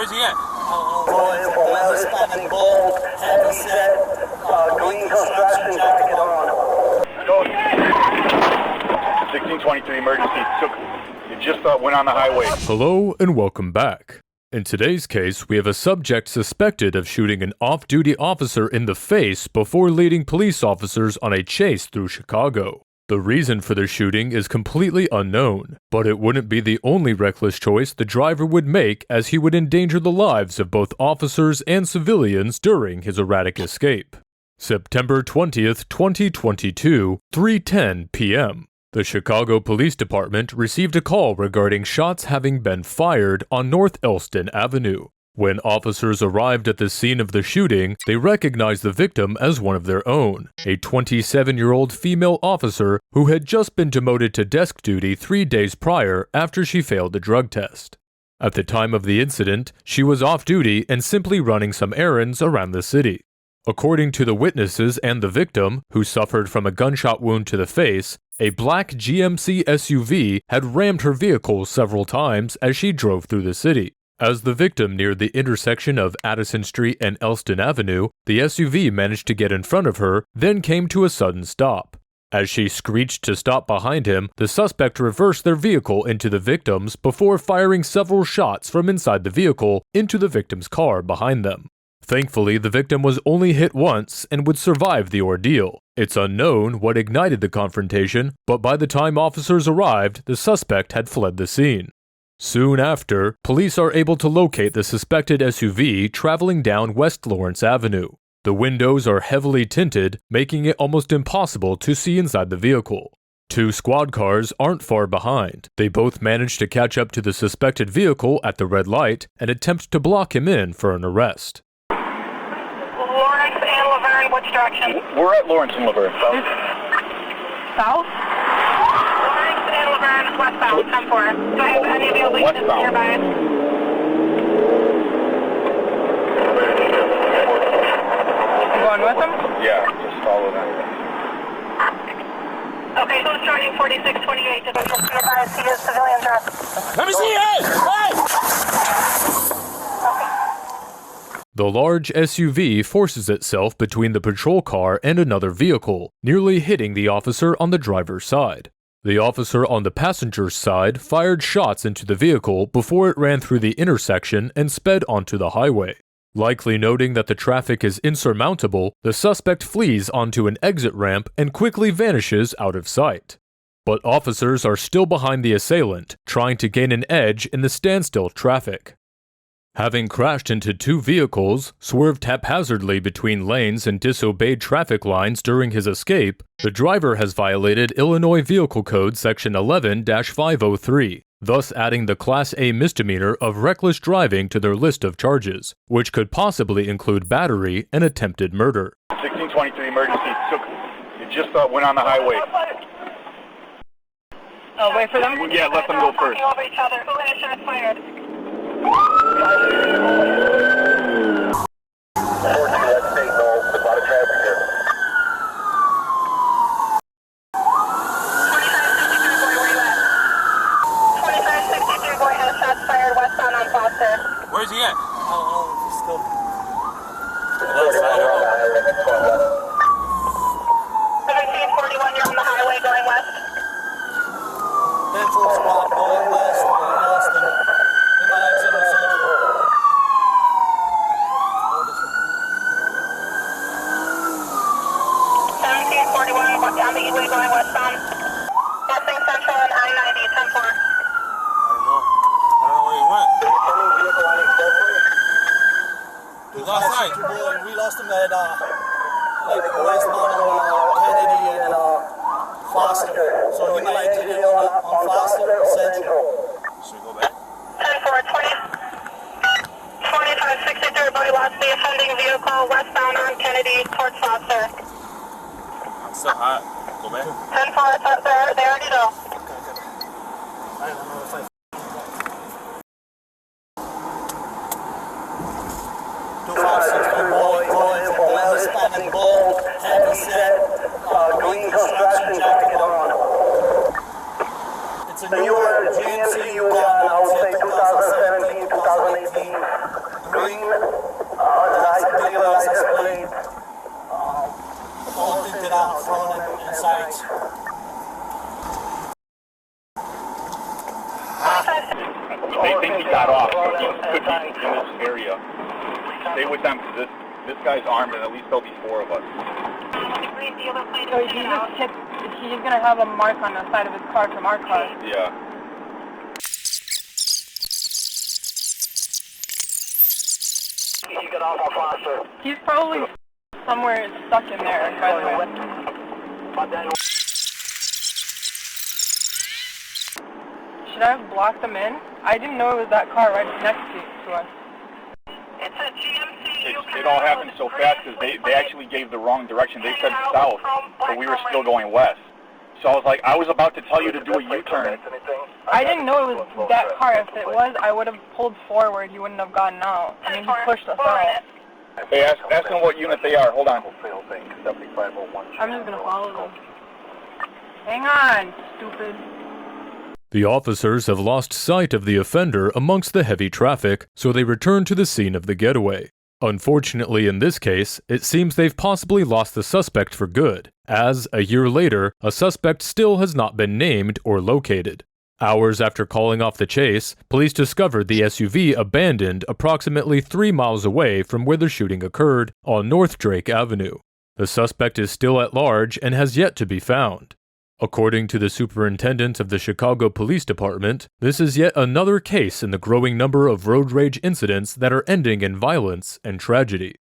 Where's he at? Hispanic gold, heavy set, green construction jacket on. 1623 emergency. You just went on the highway. Hello and welcome back. In today's case, we have a subject suspected of shooting an off-duty officer in the face before leading police officers on a chase through Chicago. The reason for the shooting is completely unknown, but it wouldn't be the only reckless choice the driver would make, as he would endanger the lives of both officers and civilians during his erratic escape. September 20th, 2022, 3:10 p.m. The Chicago Police Department received a call regarding shots having been fired on North Elston Avenue. When officers arrived at the scene of the shooting, they recognized the victim as one of their own, a 27-year-old female officer who had just been demoted to desk duty 3 days prior after she failed a drug test. At the time of the incident, she was off duty and simply running some errands around the city. According to the witnesses and the victim, who suffered from a gunshot wound to the face, a black GMC SUV had rammed her vehicle several times as she drove through the city. As the victim neared the intersection of Addison Street and Elston Avenue, the SUV managed to get in front of her, then came to a sudden stop. As she screeched to stop behind him, the suspect reversed their vehicle into the victim's before firing several shots from inside the vehicle into the victim's car behind them. Thankfully, the victim was only hit once and would survive the ordeal. It's unknown what ignited the confrontation, but by the time officers arrived, the suspect had fled the scene. Soon after, police are able to locate the suspected SUV traveling down West Lawrence Avenue. The windows are heavily tinted, making it almost impossible to see inside the vehicle. 2 squad cars aren't far behind. They both manage to catch up to the suspected vehicle at the red light and attempt to block him in for an arrest. Lawrence and Laverne, which direction? We're at Lawrence and Laverne. South? Lawrence and Laverne, westbound, 10-4. Do I have any available nearby? You going with them? Yeah, just follow that. Okay, who's joining 4628? Did I just nearby see his civilian dress? Let me see it! Hey! The large SUV forces itself between the patrol car and another vehicle, nearly hitting the officer on the driver's side. The officer on the passenger's side fired shots into the vehicle before it ran through the intersection and sped onto the highway. Likely noting that the traffic is insurmountable, the suspect flees onto an exit ramp and quickly vanishes out of sight. But officers are still behind the assailant, trying to gain an edge in the standstill traffic. Having crashed into 2 vehicles, swerved haphazardly between lanes and disobeyed traffic lines during his escape, the driver has violated Illinois Vehicle Code Section 11-503, thus adding the Class A misdemeanor of reckless driving to their list of charges, which could possibly include battery and attempted murder. 1623 emergency. You just went on the highway. Oh, wait for them? Yeah, let them go first. Over each other. Who had shots fired? Where's he at? He's still. 1741, you're on the highway going west. 10-4 squad going west, Austin. In my exit on Central. 1741, down the E-way going westbound. Crossing Central and I-90, 10-4. I don't know where he went. He lost sight. We lost him at westbound on Kennedy and Foster. So he might exited on Foster Central. Should we go back? 10-4, 2563, body lost the offending vehicle westbound on Kennedy towards Foster. It's still hot. Go back. 10-4, they already know. I don't know if I... 2563 boy, Hispanic gold, heavy set, green construction jacket on. It's a newer GMC, I would say 2017, 2018. could be in this area. Stay with them because this guy's armed and at least there'll be 4 of us. So he's gonna have a mark on the side of his car from our car. Yeah. He's probably somewhere stuck in there, by the way. Should I have blocked them in? I didn't know it was that car right next to us. It's a GMC. It all happened so fast because they actually gave the wrong direction. They said south, but we were still going west. So I was about to tell you to do a U-turn. I didn't know it was that car. If it was, I would have pulled forward. You wouldn't have gotten out. I mean, he pushed us out. Hey, ask them what unit they are. Hold on. I'm just gonna follow them. Hang on, stupid. The officers have lost sight of the offender amongst the heavy traffic, so they return to the scene of the getaway. Unfortunately, in this case, it seems they've possibly lost the suspect for good, as, a year later, a suspect still has not been named or located. Hours after calling off the chase, police discovered the SUV abandoned approximately 3 miles away from where the shooting occurred on North Drake Avenue. The suspect is still at large and has yet to be found. According to the superintendent of the Chicago Police Department, this is yet another case in the growing number of road rage incidents that are ending in violence and tragedy.